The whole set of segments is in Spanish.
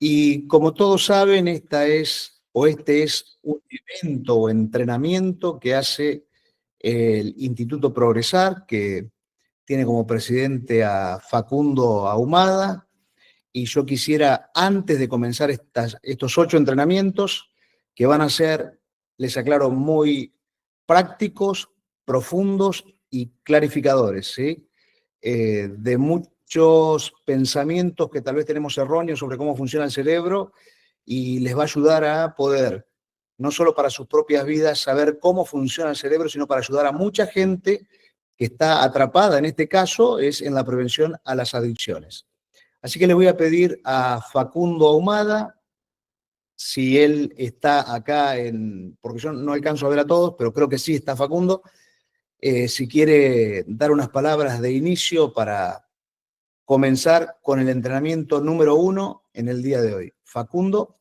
Y como todos saben, este es un evento o entrenamiento que hace el Instituto Progresar, que tiene como presidente a Facundo Ahumada, y yo quisiera, antes de comenzar estos 8 entrenamientos, que van a ser, les aclaro, muy prácticos, profundos y clarificadores, ¿sí? De muchos pensamientos que tal vez tenemos erróneos sobre cómo funciona el cerebro, y les va a ayudar a poder, no solo para sus propias vidas, saber cómo funciona el cerebro, sino para ayudar a mucha gente que está atrapada, en este caso, es en la prevención a las adicciones. Así que le voy a pedir a Facundo Ahumada, si él está acá, porque yo no alcanzo a ver a todos, pero creo que sí está Facundo, si quiere dar unas palabras de inicio para comenzar con el entrenamiento número 1 en el día de hoy. Facundo.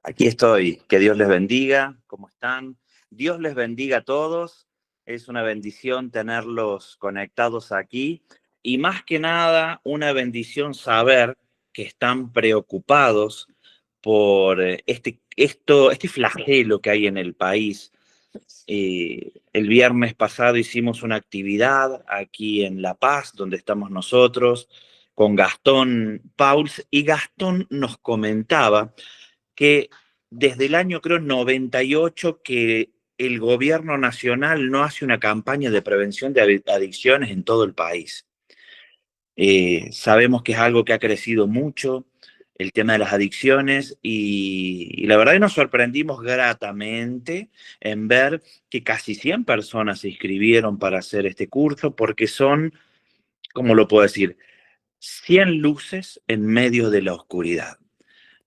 Aquí estoy. Que Dios les bendiga. ¿Cómo están? Dios les bendiga a todos. Es una bendición tenerlos conectados aquí. Y más que nada, una bendición saber que están preocupados por este flagelo que hay en el país. El viernes pasado hicimos una actividad aquí en La Paz, donde estamos nosotros, con Gastón Pauls, y Gastón nos comentaba que desde el año, creo, 98, que el gobierno nacional no hace una campaña de prevención de adicciones en todo el país. Sabemos que es algo que ha crecido mucho, el tema de las adicciones, y la verdad que nos sorprendimos gratamente en ver que casi 100 personas se inscribieron para hacer este curso, porque son, ¿cómo lo puedo decir?, 100 luces en medio de la oscuridad.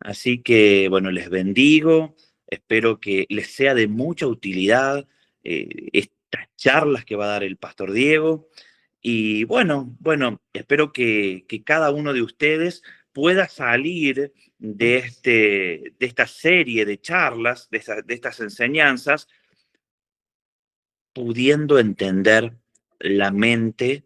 Así que, bueno, les bendigo, espero que les sea de mucha utilidad estas charlas que va a dar el Pastor Diego. Y bueno, espero que cada uno de ustedes pueda salir de esta serie de charlas, de estas enseñanzas, pudiendo entender la mente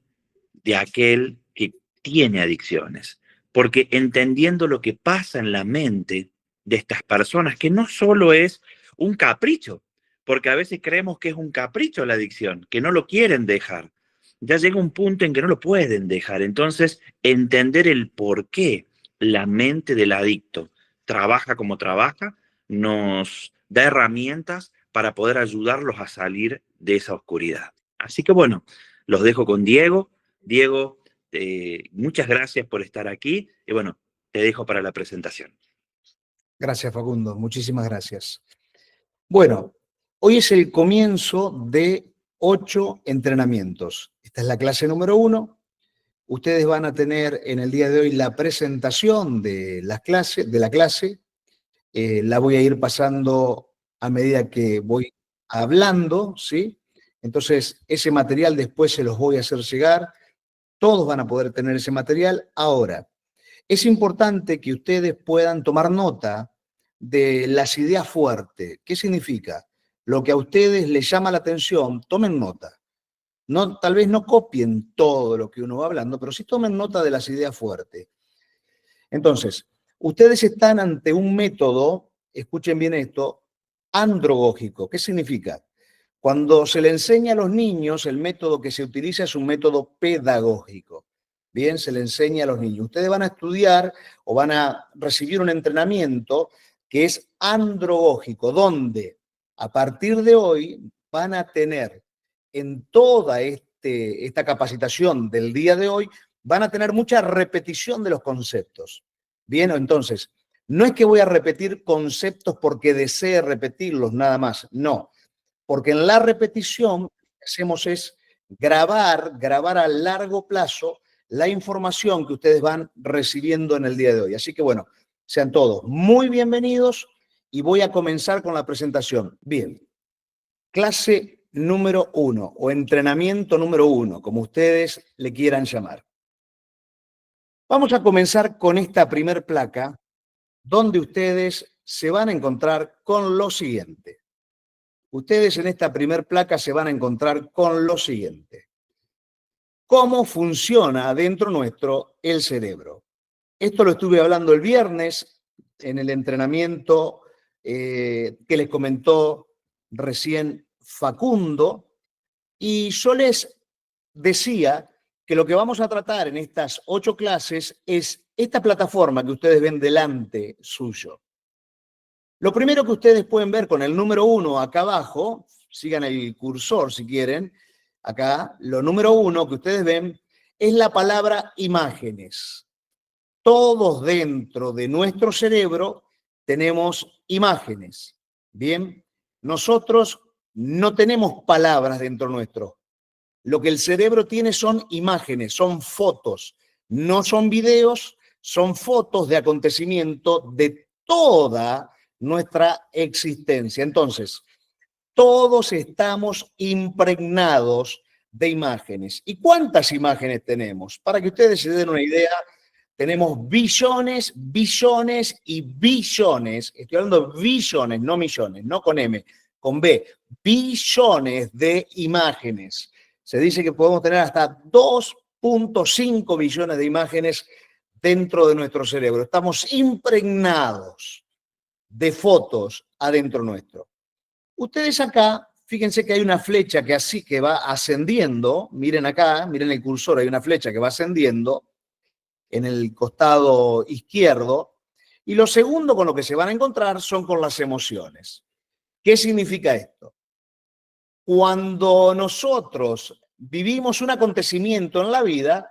de aquel que tiene adicciones. Porque entendiendo lo que pasa en la mente de estas personas, que no solo es un capricho, porque a veces creemos que es un capricho la adicción, que no lo quieren dejar. Ya llega un punto en que no lo pueden dejar. Entonces, entender el por qué la mente del adicto trabaja como trabaja, nos da herramientas para poder ayudarlos a salir de esa oscuridad. Así que bueno, los dejo con Diego. Diego, muchas gracias por estar aquí y bueno, te dejo para la presentación. Gracias, Facundo. Muchísimas gracias. Bueno, hoy es el comienzo de 8 entrenamientos. Esta es la clase número 1. Ustedes van a tener en el día de hoy la presentación de la clase. La voy a ir pasando a medida que voy hablando, ¿sí? Entonces, ese material después se los voy a hacer llegar. Todos van a poder tener ese material. Ahora, es importante que ustedes puedan tomar nota de las ideas fuertes. ¿Qué significa? Lo que a ustedes les llama la atención, tomen nota. No, tal vez no copien todo lo que uno va hablando, pero sí tomen nota de las ideas fuertes. Entonces, ustedes están ante un método, escuchen bien esto, andragógico. ¿Qué significa? Cuando se le enseña a los niños, el método que se utiliza es un método pedagógico. Bien, se le enseña a los niños. Ustedes van a estudiar o van a recibir un entrenamiento que es andragógico, donde a partir de hoy van a tener en toda esta capacitación del día de hoy, van a tener mucha repetición de los conceptos. Bien, entonces, no es que voy a repetir conceptos porque desee repetirlos nada más, no. Porque en la repetición lo que hacemos es grabar a largo plazo la información que ustedes van recibiendo en el día de hoy. Así que bueno, sean todos muy bienvenidos y voy a comenzar con la presentación. Bien, clase número 1 o entrenamiento número 1, como ustedes le quieran llamar. Vamos a comenzar con esta primer placa, donde ustedes se van a encontrar con lo siguiente. Ustedes en esta primer placa se van a encontrar con lo siguiente. ¿Cómo funciona adentro nuestro el cerebro? Esto lo estuve hablando el viernes, en el entrenamiento que les comentó recién Facundo, y yo les decía que lo que vamos a tratar en estas 8 clases es esta plataforma que ustedes ven delante suyo. Lo primero que ustedes pueden ver con el número 1 acá abajo, sigan el cursor si quieren, acá, lo número 1 que ustedes ven es la palabra imágenes. Todos dentro de nuestro cerebro tenemos imágenes. Bien, nosotros no tenemos palabras dentro nuestro. Lo que el cerebro tiene son imágenes, son fotos, no son videos, son fotos de acontecimiento de toda nuestra existencia. Entonces, todos estamos impregnados de imágenes. ¿Y cuántas imágenes tenemos? Para que ustedes se den una idea, tenemos billones, billones y billones. Estoy hablando de billones, no millones, no con M, con B. Billones de imágenes. Se dice que podemos tener hasta 2.5 billones de imágenes dentro de nuestro cerebro. Estamos impregnados de fotos adentro nuestro. Ustedes acá, fíjense que hay una flecha que va ascendiendo. Miren acá, miren el cursor, hay una flecha que va ascendiendo en el costado izquierdo. Y lo segundo con lo que se van a encontrar son con las emociones. ¿Qué significa esto? Cuando nosotros vivimos un acontecimiento en la vida,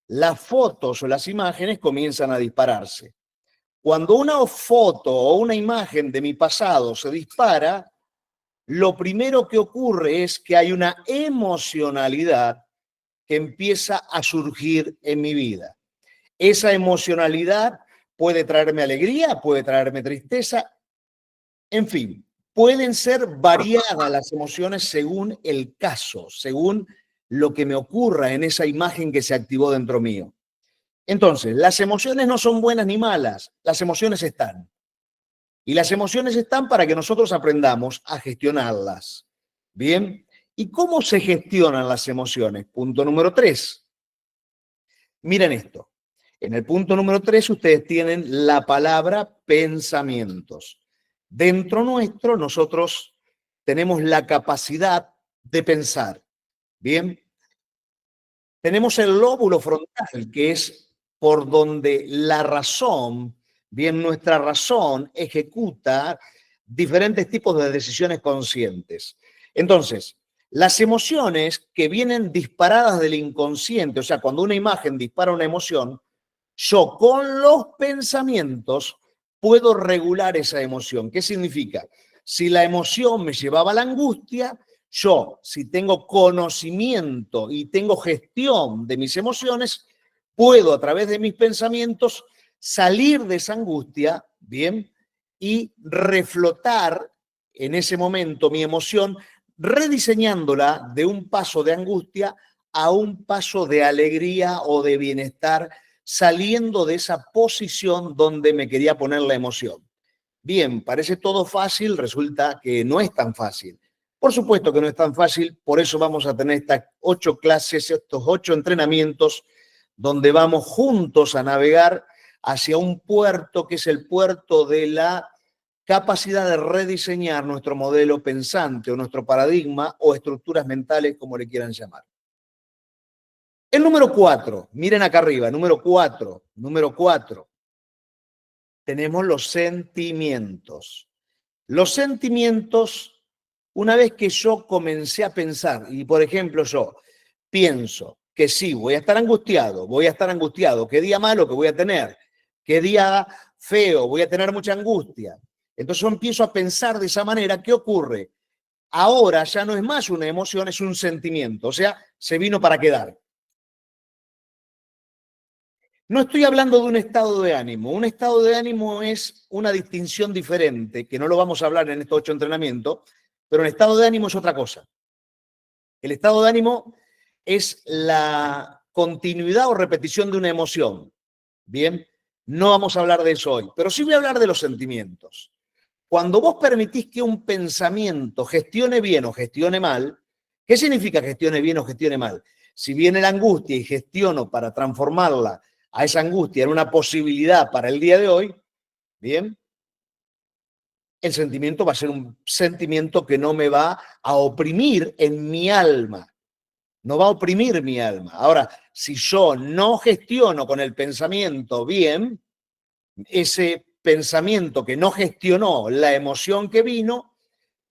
las fotos o las imágenes comienzan a dispararse. Cuando una foto o una imagen de mi pasado se dispara, lo primero que ocurre es que hay una emocionalidad que empieza a surgir en mi vida. Esa emocionalidad puede traerme alegría, puede traerme tristeza, en fin. Pueden ser variadas las emociones según el caso, según lo que me ocurra en esa imagen que se activó dentro mío. Entonces, las emociones no son buenas ni malas, las emociones están. Y las emociones están para que nosotros aprendamos a gestionarlas. Bien, ¿y cómo se gestionan las emociones? Punto número 3. Miren esto. En el punto número 3 ustedes tienen la palabra pensamientos. Dentro nuestro, nosotros tenemos la capacidad de pensar. Bien, tenemos el lóbulo frontal, que es por donde la razón, bien, nuestra razón ejecuta diferentes tipos de decisiones conscientes. Entonces, las emociones que vienen disparadas del inconsciente, o sea, cuando una imagen dispara una emoción, yo con los pensamientos puedo regular esa emoción. ¿Qué significa? Si la emoción me llevaba a la angustia, yo, si tengo conocimiento y tengo gestión de mis emociones, puedo a través de mis pensamientos salir de esa angustia, ¿bien? Y reflotar en ese momento mi emoción, rediseñándola de un paso de angustia a un paso de alegría o de bienestar, saliendo de esa posición donde me quería poner la emoción. Bien, parece todo fácil, resulta que no es tan fácil. Por supuesto que no es tan fácil, por eso vamos a tener estas 8 clases, estos 8 entrenamientos, donde vamos juntos a navegar hacia un puerto que es el puerto de la capacidad de rediseñar nuestro modelo pensante o nuestro paradigma o estructuras mentales, como le quieran llamar. El número 4, miren acá arriba, número 4, tenemos los sentimientos. Los sentimientos, una vez que yo comencé a pensar, y por ejemplo yo pienso que sí, voy a estar angustiado, qué día malo que voy a tener, qué día feo, voy a tener mucha angustia. Entonces yo empiezo a pensar de esa manera, ¿qué ocurre? Ahora ya no es más una emoción, es un sentimiento, o sea, se vino para quedar. No estoy hablando de un estado de ánimo. Un estado de ánimo es una distinción diferente, que no lo vamos a hablar en estos 8 entrenamientos, pero un estado de ánimo es otra cosa. El estado de ánimo es la continuidad o repetición de una emoción. Bien, no vamos a hablar de eso hoy, pero sí voy a hablar de los sentimientos. Cuando vos permitís que un pensamiento gestione bien o gestione mal, ¿qué significa gestione bien o gestione mal? Si viene la angustia y gestiono para transformarla a esa angustia en una posibilidad para el día de hoy, ¿Bien? El sentimiento va a ser un sentimiento que no me va a oprimir en mi alma. No va a oprimir mi alma. Ahora, si yo no gestiono con el pensamiento bien, ese pensamiento que no gestionó la emoción que vino,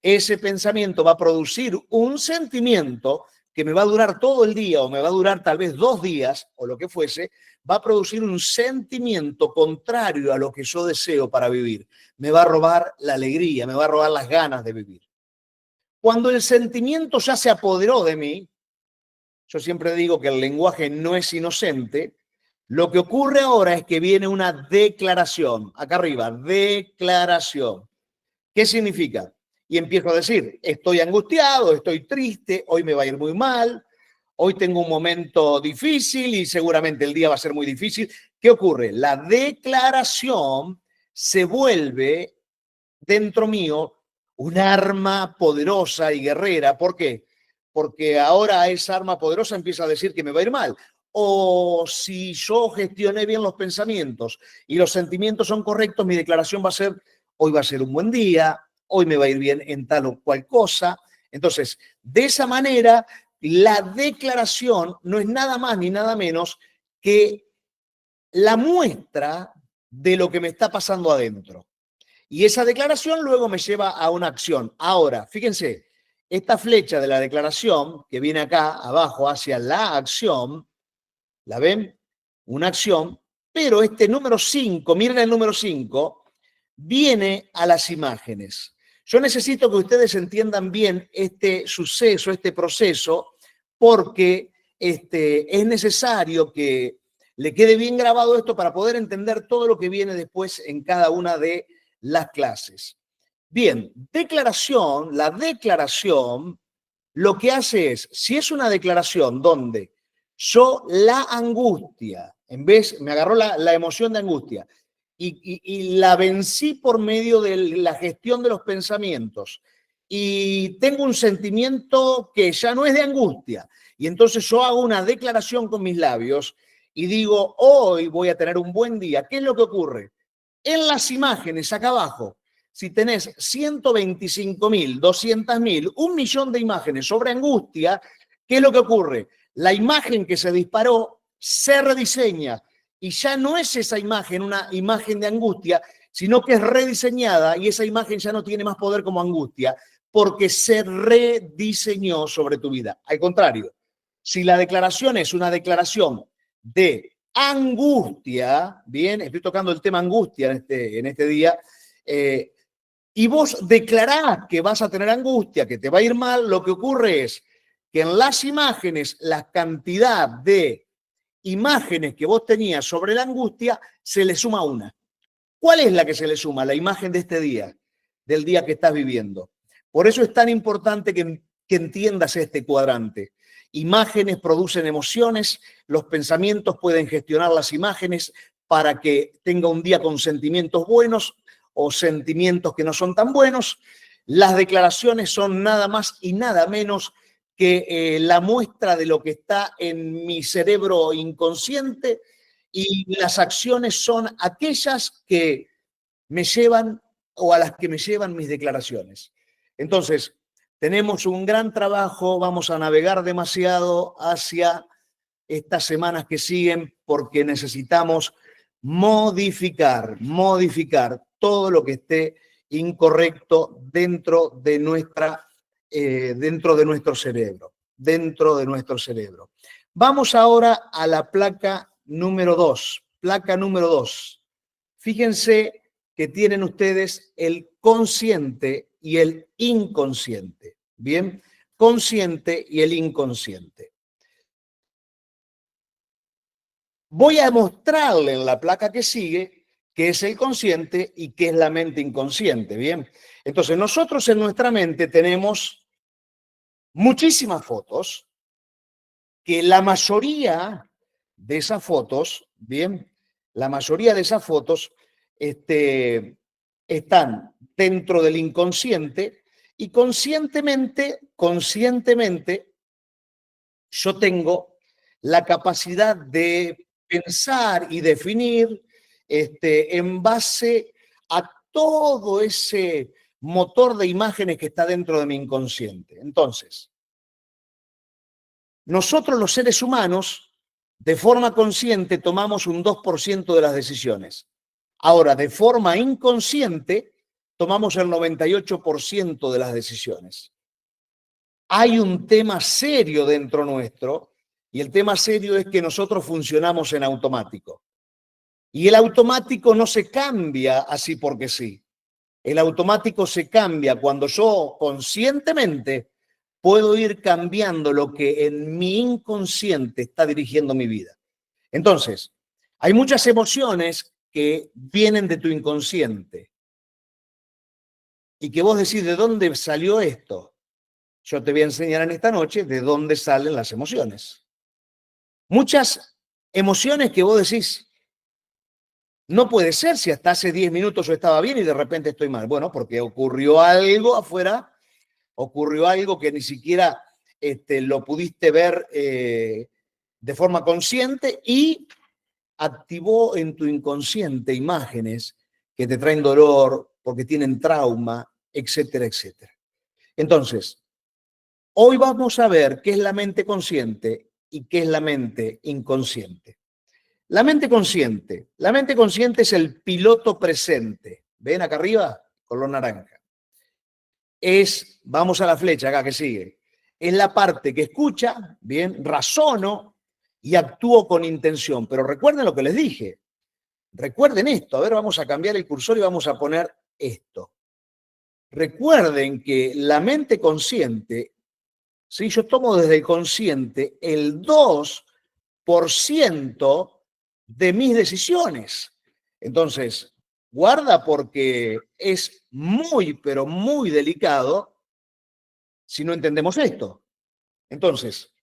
ese pensamiento va a producir un sentimiento que me va a durar todo el día o me va a durar tal vez 2 días o lo que fuese, va a producir un sentimiento contrario a lo que yo deseo para vivir. Me va a robar la alegría, me va a robar las ganas de vivir. Cuando el sentimiento ya se apoderó de mí, yo siempre digo que el lenguaje no es inocente, lo que ocurre ahora es que viene una declaración, acá arriba, declaración. ¿Qué significa? Y empiezo a decir, estoy angustiado, estoy triste, hoy me va a ir muy mal, hoy tengo un momento difícil y seguramente el día va a ser muy difícil. ¿Qué ocurre? La declaración se vuelve dentro mío un arma poderosa y guerrera. ¿Por qué? Porque ahora esa arma poderosa empieza a decir que me va a ir mal. O si yo gestioné bien los pensamientos y los sentimientos son correctos, mi declaración va a ser, hoy va a ser un buen día, hoy me va a ir bien en tal o cual cosa. Entonces, de esa manera, la declaración no es nada más ni nada menos que la muestra de lo que me está pasando adentro. Y esa declaración luego me lleva a una acción. Ahora, fíjense, esta flecha de la declaración que viene acá abajo hacia la acción, ¿la ven? Una acción, pero este número 5, miren el número 5, viene a las imágenes. Yo necesito que ustedes entiendan bien este suceso, este proceso, porque es necesario que le quede bien grabado esto para poder entender todo lo que viene después en cada una de las clases. Bien, declaración, la declaración lo que hace es, si es una declaración donde yo la angustia, en vez, me agarró la emoción de angustia y la vencí por medio de la gestión de los pensamientos y tengo un sentimiento que ya no es de angustia y entonces yo hago una declaración con mis labios y digo, hoy voy a tener un buen día. ¿Qué es lo que ocurre? En las imágenes, acá abajo, si tenés 125.000, 200.000, 1.000.000 de imágenes sobre angustia, ¿qué es lo que ocurre? La imagen que se disparó se rediseña y ya no es esa imagen una imagen de angustia, sino que es rediseñada y esa imagen ya no tiene más poder como angustia porque se rediseñó sobre tu vida. Al contrario, si la declaración es una declaración de angustia, bien, estoy tocando el tema angustia en este día, y vos declarás que vas a tener angustia, que te va a ir mal, lo que ocurre es que en las imágenes, la cantidad de imágenes que vos tenías sobre la angustia, se le suma una. ¿Cuál es la que se le suma? La imagen de este día, del día que estás viviendo. Por eso es tan importante que entiendas este cuadrante. Imágenes producen emociones, los pensamientos pueden gestionar las imágenes para que tenga un día con sentimientos buenos o sentimientos que no son tan buenos. Las declaraciones son nada más y nada menos que la muestra de lo que está en mi cerebro inconsciente y las acciones son aquellas que me llevan o a las que me llevan mis declaraciones. Entonces, tenemos un gran trabajo, vamos a navegar demasiado hacia estas semanas que siguen porque necesitamos modificar todo lo que esté incorrecto dentro de nuestro cerebro. Vamos ahora a la placa número 2. Placa número 2. Fíjense que tienen ustedes el consciente y el inconsciente. Bien, consciente y el inconsciente. Voy a mostrarle en la placa que sigue qué es el consciente y qué es la mente inconsciente. Bien, entonces nosotros en nuestra mente tenemos muchísimas fotos que la mayoría de esas fotos, bien, la mayoría de esas fotos están dentro del inconsciente y conscientemente yo tengo la capacidad de pensar y definir en base a todo ese motor de imágenes que está dentro de mi inconsciente. Entonces, nosotros los seres humanos, de forma consciente, tomamos un 2% de las decisiones. Ahora, de forma inconsciente, tomamos el 98% de las decisiones. Hay un tema serio dentro nuestro, y el tema serio es que nosotros funcionamos en automático. Y el automático no se cambia así porque sí. El automático se cambia cuando yo conscientemente puedo ir cambiando lo que en mi inconsciente está dirigiendo mi vida. Entonces, hay muchas emociones que vienen de tu inconsciente y que vos decís, ¿de dónde salió esto? Yo te voy a enseñar en esta noche de dónde salen las emociones. Muchas emociones que vos decís, no puede ser si hasta hace 10 minutos yo estaba bien y de repente estoy mal. Bueno, porque ocurrió algo afuera, ocurrió algo que ni siquiera lo pudiste ver de forma consciente y activó en tu inconsciente imágenes que te traen dolor, porque tienen trauma, etcétera, etcétera. Entonces, hoy vamos a ver qué es la mente consciente y qué es la mente inconsciente. La mente consciente es el piloto presente. ¿Ven acá arriba? Color naranja. Vamos a la flecha acá que sigue. Es la parte que escucha, bien, razono y actúo con intención. Pero recuerden lo que les dije. Recuerden esto. A ver, vamos a cambiar el cursor y vamos a poner esto. Recuerden que la mente consciente, si yo tomo desde el consciente el 2% de mis decisiones. Entonces, guarda porque es muy, pero muy delicado si no entendemos esto. Entonces,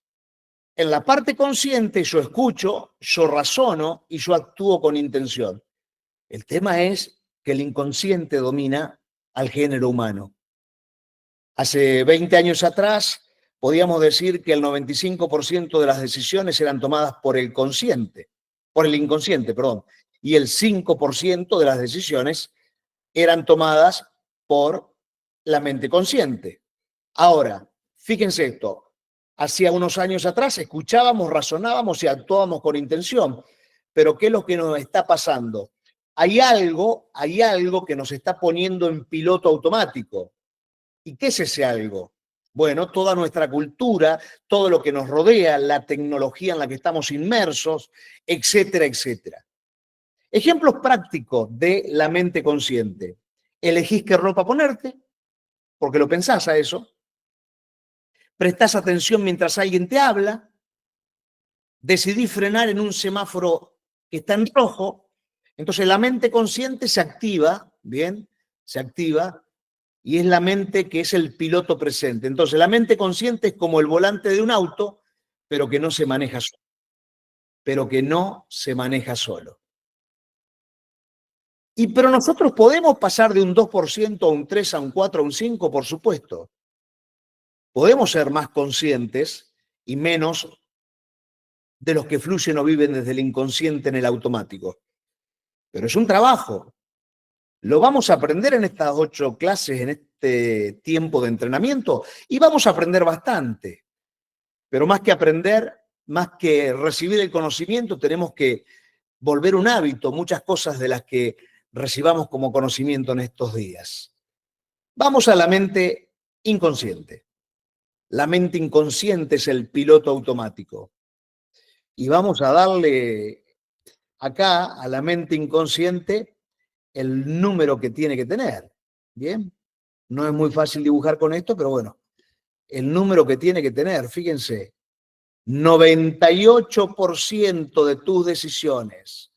en la parte consciente yo escucho, yo razono y yo actúo con intención. El tema es que el inconsciente domina al género humano. Hace 20 años atrás podíamos decir que el 95% de las decisiones eran tomadas por el inconsciente, y el 5% de las decisiones eran tomadas por la mente consciente. Ahora, fíjense esto, hacía unos años atrás escuchábamos, razonábamos y actuábamos con intención, pero ¿qué es lo que nos está pasando? Hay algo que nos está poniendo en piloto automático. ¿Y qué es ese algo? Bueno, toda nuestra cultura, todo lo que nos rodea, la tecnología en la que estamos inmersos, etcétera, etcétera. Ejemplos prácticos de la mente consciente. Elegís qué ropa ponerte, porque lo pensás a eso. Prestás atención mientras alguien te habla. Decidís frenar en un semáforo que está en rojo. Entonces la mente consciente se activa, ¿bien? Se activa. Y es la mente que es el piloto presente. Entonces, la mente consciente es como el volante de un auto, pero que no se maneja solo. Pero nosotros podemos pasar de un 2% a un 3, a un 4, a un 5, por supuesto. Podemos ser más conscientes y menos de los que fluyen o viven desde el inconsciente en el automático. Pero es un trabajo. Lo vamos a aprender en estas 8 clases, en este tiempo de entrenamiento, y vamos a aprender bastante. Pero más que aprender, más que recibir el conocimiento, tenemos que volver un hábito muchas cosas de las que recibamos como conocimiento en estos días. Vamos a la mente inconsciente. La mente inconsciente es el piloto automático. Y vamos a darle acá a la mente inconsciente el número que tiene que tener. ¿Bien? No es muy fácil dibujar con esto, pero bueno, el número que tiene que tener, fíjense, 98% de tus decisiones,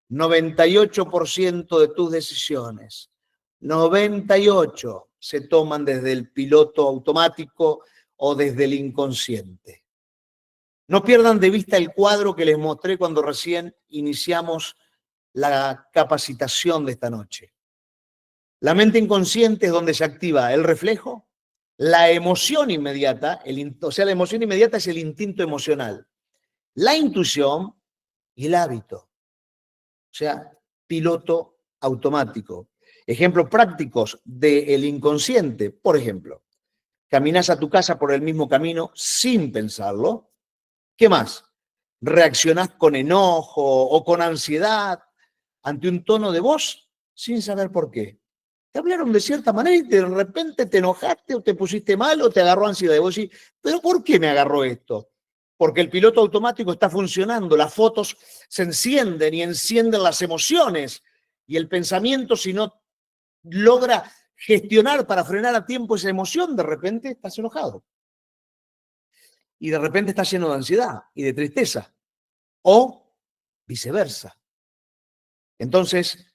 98% de tus decisiones, 98 se toman desde el piloto automático o desde el inconsciente. No pierdan de vista el cuadro que les mostré cuando recién iniciamos la capacitación de esta noche. La mente inconsciente es donde se activa el reflejo, la emoción inmediata, la emoción inmediata es el instinto emocional, la intuición y el hábito. O sea, piloto automático. Ejemplos prácticos del inconsciente. Por ejemplo, caminás a tu casa por el mismo camino sin pensarlo. ¿Qué más? Reaccionás con enojo o con ansiedad ante un tono de voz sin saber por qué. Te hablaron de cierta manera y de repente te enojaste o te pusiste mal o te agarró ansiedad. Y vos decís, ¿pero por qué me agarró esto? Porque el piloto automático está funcionando, las fotos se encienden y encienden las emociones y el pensamiento, si no logra gestionar para frenar a tiempo esa emoción, de repente estás enojado. Y de repente estás lleno de ansiedad y de tristeza. O viceversa. Entonces,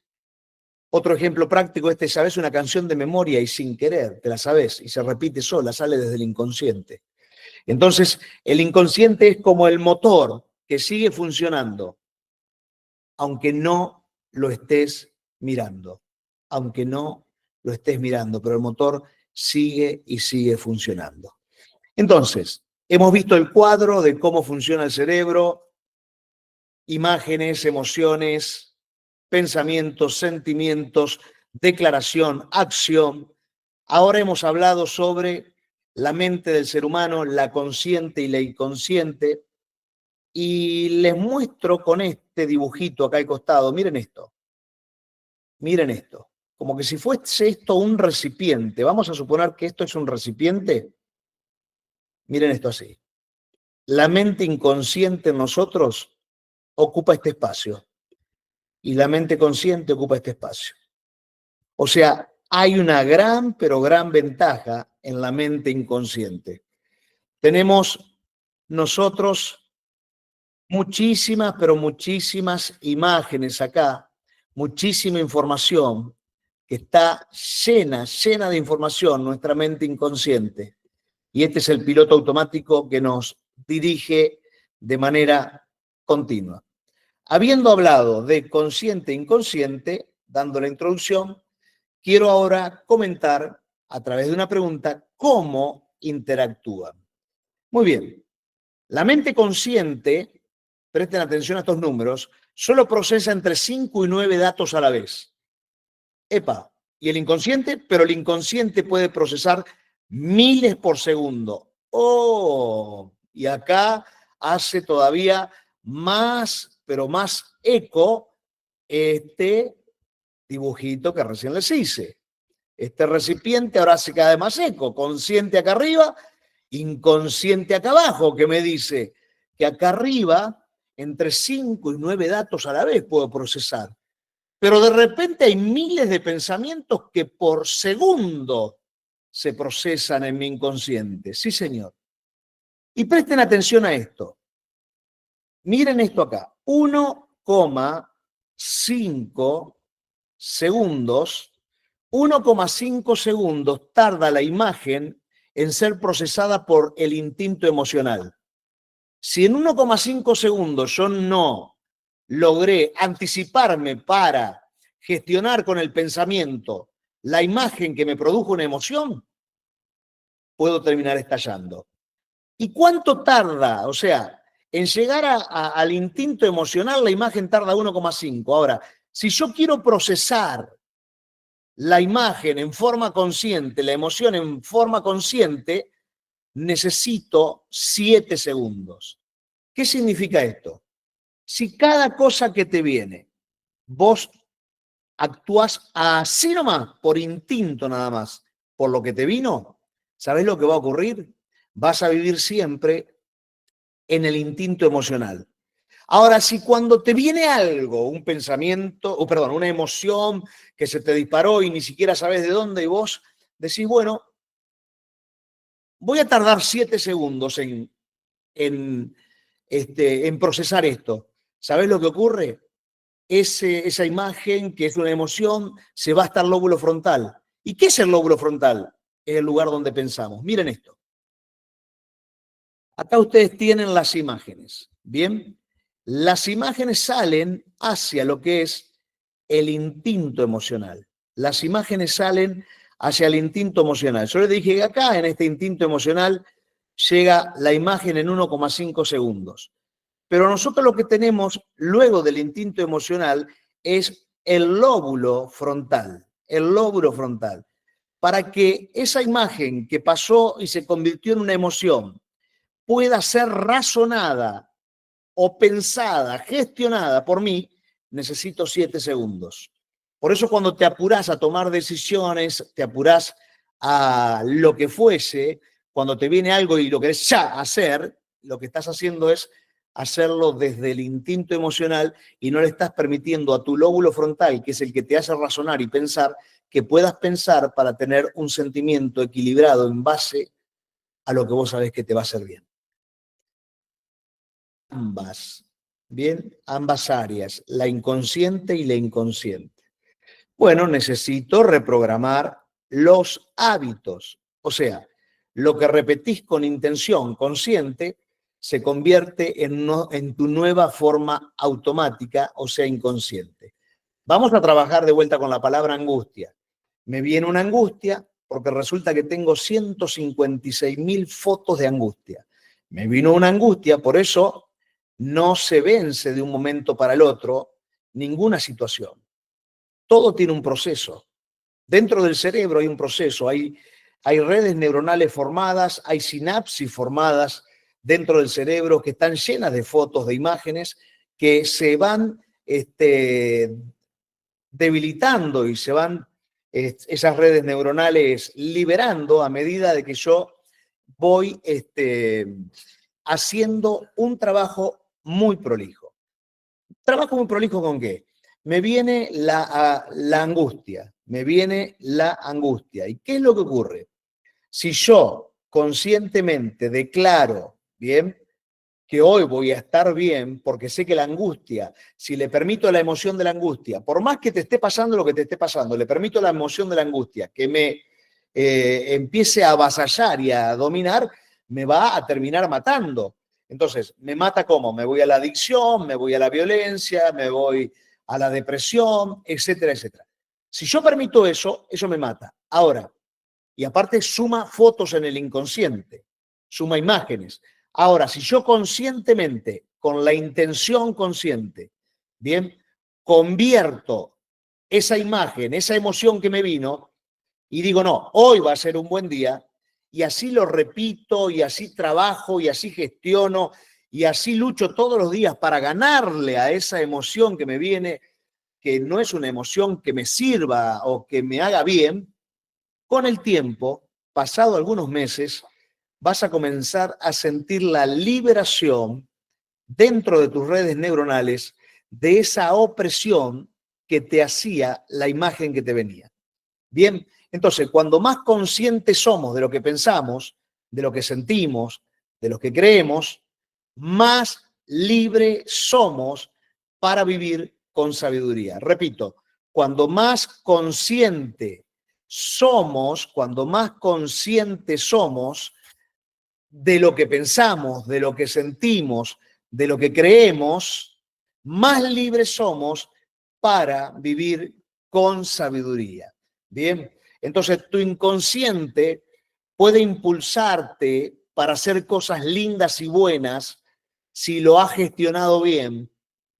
otro ejemplo práctico, sabes una canción de memoria y sin querer, te la sabes y se repite sola, sale desde el inconsciente. Entonces, el inconsciente es como el motor que sigue funcionando, aunque no lo estés mirando, aunque no lo estés mirando, pero el motor sigue y sigue funcionando. Entonces, hemos visto el cuadro de cómo funciona el cerebro, imágenes, emociones, pensamientos, sentimientos, declaración, acción. Ahora hemos hablado sobre la mente del ser humano, la consciente y la inconsciente, y les muestro con este dibujito acá al costado, miren esto, como que si fuese esto un recipiente, vamos a suponer que esto es un recipiente, miren esto así. La mente inconsciente en nosotros ocupa este espacio y la mente consciente ocupa este espacio. O sea, hay una gran, pero gran ventaja en la mente inconsciente. Tenemos nosotros muchísimas, pero muchísimas imágenes acá, muchísima información que está llena de información, nuestra mente inconsciente. Y este es el piloto automático que nos dirige de manera continua. Habiendo hablado de consciente e inconsciente, dando la introducción, quiero ahora comentar a través de una pregunta cómo interactúan. Muy bien, la mente consciente, presten atención a estos números, solo procesa entre 5 y 9 datos a la vez. Epa, y el inconsciente, pero el inconsciente puede procesar miles por segundo. Oh, y acá hace todavía más, pero más eco este dibujito que recién les hice. Este recipiente ahora se queda más eco, consciente acá arriba, inconsciente acá abajo, que me dice que acá arriba entre 5 y 9 datos a la vez puedo procesar. Pero de repente hay miles de pensamientos que por segundo se procesan en mi inconsciente. Sí, señor. Y presten atención a esto. Miren esto acá. 1,5 segundos. 1,5 segundos tarda la imagen en ser procesada por el instinto emocional. Si en 1,5 segundos yo no logré anticiparme para gestionar con el pensamiento la imagen que me produjo una emoción, puedo terminar estallando. ¿Y cuánto tarda? O sea, en llegar al instinto emocional, la imagen tarda 1,5. Ahora, si yo quiero procesar la imagen en forma consciente, la emoción en forma consciente, necesito 7 segundos. ¿Qué significa esto? Si cada cosa que te viene, vos actúas así nomás, por instinto nada más, por lo que te vino, ¿sabés lo que va a ocurrir? Vas a vivir siempre en el instinto emocional. Ahora, si cuando te viene algo, un pensamiento, o perdón, una emoción que se te disparó y ni siquiera sabes de dónde, y vos decís, bueno, voy a tardar 7 segundos en procesar esto. ¿Sabés lo que ocurre? Esa imagen, que es una emoción, se va hasta el lóbulo frontal. ¿Y qué es el lóbulo frontal? Es el lugar donde pensamos. Miren esto. Acá ustedes tienen las imágenes. Bien, las imágenes salen hacia lo que es el instinto emocional. Las imágenes salen hacia el instinto emocional. Yo les dije que acá, en este instinto emocional, llega la imagen en 1,5 segundos. Pero nosotros lo que tenemos luego del instinto emocional es el lóbulo frontal. el lóbulo frontal, para que esa imagen que pasó y se convirtió en una emoción pueda ser razonada o pensada, gestionada por mí, necesito 7 segundos. Por eso cuando te apurás a tomar decisiones, te apurás a lo que fuese, cuando te viene algo y lo querés ya hacer, lo que estás haciendo es hacerlo desde el instinto emocional y no le estás permitiendo a tu lóbulo frontal, que es el que te hace razonar y pensar, que puedas pensar para tener un sentimiento equilibrado en base a lo que vos sabés que te va a hacer bien. Ambas áreas, la inconsciente y la inconsciente. Bueno, necesito reprogramar los hábitos, o sea, lo que repetís con intención consciente se convierte en tu nueva forma automática, o sea, inconsciente. Vamos a trabajar de vuelta con la palabra angustia. Me viene una angustia porque resulta que tengo 156.000 fotos de angustia. Me vino una angustia, por eso no se vence de un momento para el otro ninguna situación. Todo tiene un proceso. Dentro del cerebro hay un proceso, hay redes neuronales formadas, hay sinapsis formadas dentro del cerebro que están llenas de fotos, de imágenes, que se van debilitando y se van esas redes neuronales liberando a medida de que yo voy haciendo un trabajo muy prolijo. ¿Trabajo muy prolijo con qué? Me viene la angustia, me viene la angustia. ¿Y qué es lo que ocurre? Si yo conscientemente declaro, bien, que hoy voy a estar bien porque sé que la angustia, si le permito la emoción de la angustia, por más que te esté pasando lo que te esté pasando, le permito la emoción de la angustia que me empiece a avasallar y a dominar, me va a terminar matando. Entonces, ¿me mata cómo? Me voy a la adicción, me voy a la violencia, me voy a la depresión, etcétera, etcétera. Si yo permito eso, eso me mata. Ahora, y aparte suma fotos en el inconsciente, suma imágenes. Ahora, si yo conscientemente, con la intención consciente, bien, convierto esa imagen, esa emoción que me vino, y digo, no, hoy va a ser un buen día, y así lo repito, y así trabajo, y así gestiono, y así lucho todos los días para ganarle a esa emoción que me viene, que no es una emoción que me sirva o que me haga bien. Con el tiempo, pasado algunos meses, vas a comenzar a sentir la liberación dentro de tus redes neuronales de esa opresión que te hacía la imagen que te venía. Bien, entonces, cuando más conscientes somos de lo que pensamos, de lo que sentimos, de lo que creemos, más libres somos para vivir con sabiduría. Repito, cuando más consciente somos, cuando más conscientes somos de lo que pensamos, de lo que sentimos, de lo que creemos, más libres somos para vivir con sabiduría. Bien, entonces tu inconsciente puede impulsarte para hacer cosas lindas y buenas si lo has gestionado bien,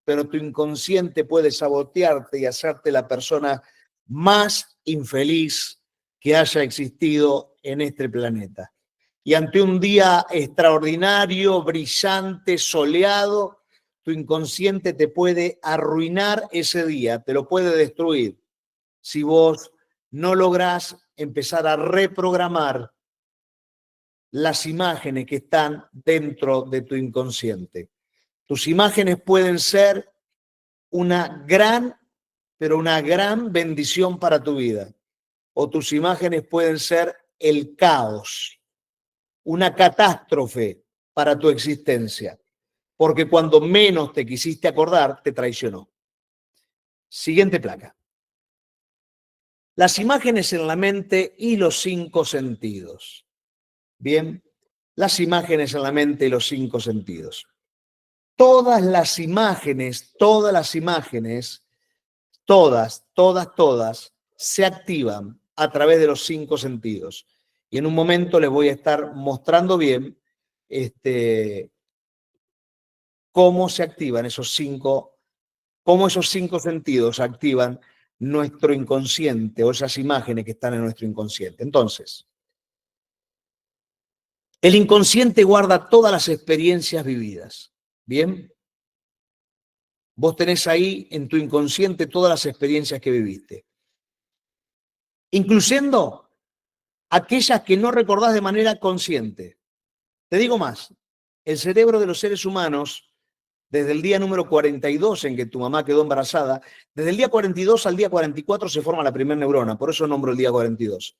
pero tu inconsciente puede sabotearte y hacerte la persona más infeliz que haya existido en este planeta. Y ante un día extraordinario, brillante, soleado, tu inconsciente te puede arruinar ese día, te lo puede destruir si vos no lográs empezar a reprogramar las imágenes que están dentro de tu inconsciente. Tus imágenes pueden ser una gran, pero una gran bendición para tu vida. O tus imágenes pueden ser el caos, una catástrofe para tu existencia. Porque cuando menos te quisiste acordar, te traicionó. Siguiente placa. Las imágenes en la mente y los 5 sentidos. Bien, las imágenes en la mente y los 5 sentidos. Todas, se activan a través de los 5 sentidos. Y en un momento les voy a estar mostrando bien cómo se activan cómo esos 5 sentidos activan nuestro inconsciente o esas imágenes que están en nuestro inconsciente. Entonces, el inconsciente guarda todas las experiencias vividas. ¿Bien? Vos tenés ahí en tu inconsciente todas las experiencias que viviste, incluyendo aquellas que no recordás de manera consciente. Te digo más, el cerebro de los seres humanos, desde el día número 42 en que tu mamá quedó embarazada, desde el día 42 al día 44 se forma la primera neurona, por eso nombro el día 42.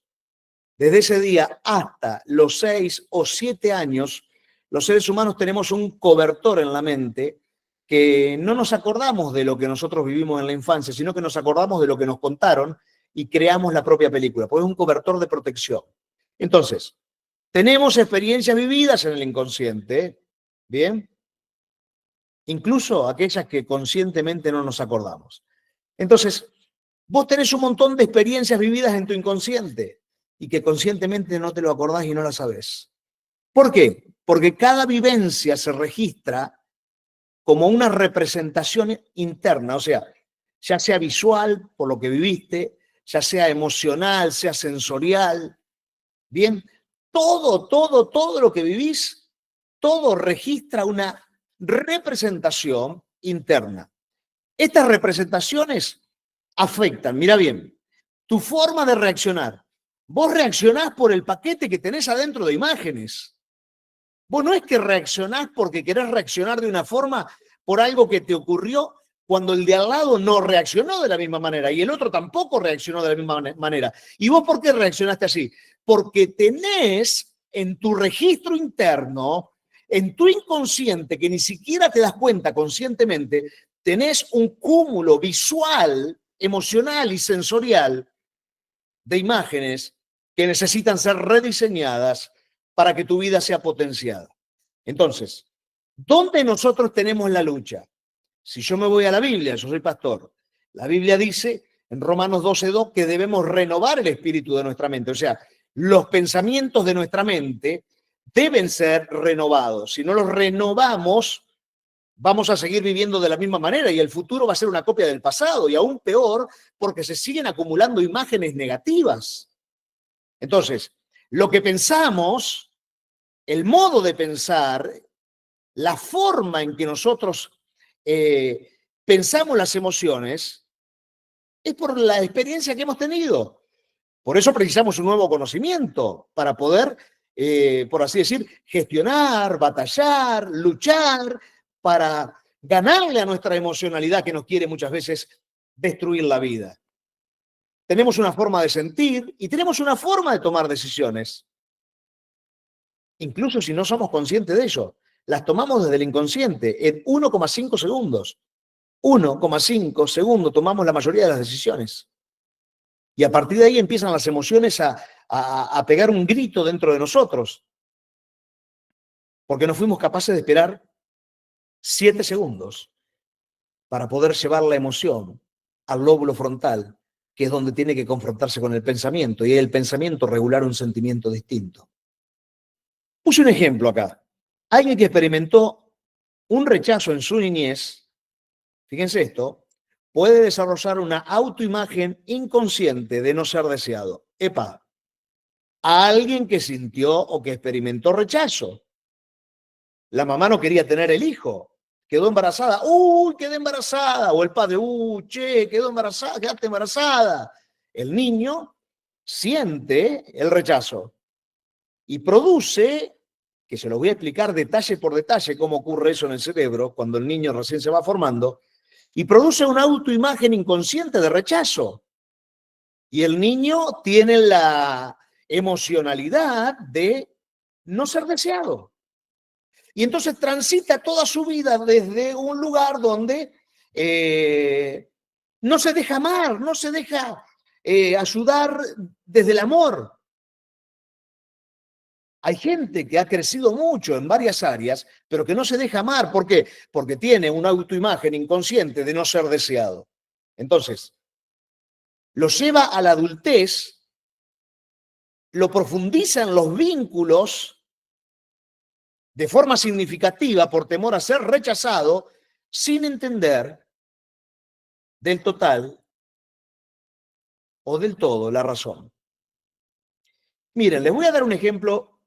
Desde ese día hasta los 6 o 7 años, los seres humanos tenemos un cobertor en la mente que no nos acordamos de lo que nosotros vivimos en la infancia, sino que nos acordamos de lo que nos contaron y creamos la propia película, porque es un cobertor de protección. Entonces, tenemos experiencias vividas en el inconsciente, ¿bien? Incluso aquellas que conscientemente no nos acordamos. Entonces, vos tenés un montón de experiencias vividas en tu inconsciente y que conscientemente no te lo acordás y no las sabés. ¿Por qué? Porque cada vivencia se registra como una representación interna, o sea, ya sea visual, por lo que viviste, ya sea emocional, sea sensorial, ¿bien? Todo lo que vivís, todo registra una representación interna. Estas representaciones afectan, mira bien, tu forma de reaccionar. Vos reaccionás por el paquete que tenés adentro de imágenes. Vos no es que reaccionás porque querés reaccionar de una forma por algo que te ocurrió cuando el de al lado no reaccionó de la misma manera y el otro tampoco reaccionó de la misma manera. ¿Y vos por qué reaccionaste así? Porque tenés en tu registro interno, en tu inconsciente, que ni siquiera te das cuenta conscientemente, tenés un cúmulo visual, emocional y sensorial de imágenes que necesitan ser rediseñadas para que tu vida sea potenciada. Entonces, ¿dónde nosotros tenemos la lucha? Si yo me voy a la Biblia, yo soy pastor, la Biblia dice en Romanos 12:2 que debemos renovar el espíritu de nuestra mente. O sea, los pensamientos de nuestra mente deben ser renovados. Si no los renovamos, vamos a seguir viviendo de la misma manera y el futuro va a ser una copia del pasado y aún peor porque se siguen acumulando imágenes negativas. Entonces, lo que pensamos, el modo de pensar, la forma en que nosotros pensamos las emociones, es por la experiencia que hemos tenido. Por eso precisamos un nuevo conocimiento para poder, por así decir, gestionar, batallar, luchar, para ganarle a nuestra emocionalidad que nos quiere muchas veces destruir la vida. Tenemos una forma de sentir y tenemos una forma de tomar decisiones. Incluso si no somos conscientes de ello, las tomamos desde el inconsciente en 1,5 segundos. 1,5 segundos tomamos la mayoría de las decisiones. Y a partir de ahí empiezan las emociones a pegar un grito dentro de nosotros. Porque no fuimos capaces de esperar 7 segundos para poder llevar la emoción al lóbulo frontal, que es donde tiene que confrontarse con el pensamiento, y el pensamiento regular un sentimiento distinto. Puse un ejemplo acá. Alguien que experimentó un rechazo en su niñez, fíjense esto, puede desarrollar una autoimagen inconsciente de no ser deseado. Epa, a alguien que sintió o que experimentó rechazo. La mamá no quería tener el hijo, quedó embarazada. ¡Uy, quedé embarazada! O el padre, che, quedó embarazada, quedaste embarazada. El niño siente el rechazo y produce, que se lo voy a explicar detalle por detalle cómo ocurre eso en el cerebro cuando el niño recién se va formando, y produce una autoimagen inconsciente de rechazo. Y el niño tiene la emocionalidad de no ser deseado. Y entonces transita toda su vida desde un lugar donde no se deja amar, no se deja ayudar desde el amor. Hay gente que ha crecido mucho en varias áreas, pero que no se deja amar. ¿Por qué? Porque tiene una autoimagen inconsciente de no ser deseado. Entonces, lo lleva a la adultez, lo profundiza en los vínculos de forma significativa por temor a ser rechazado, sin entender del total o del todo la razón. Miren, les voy a dar un ejemplo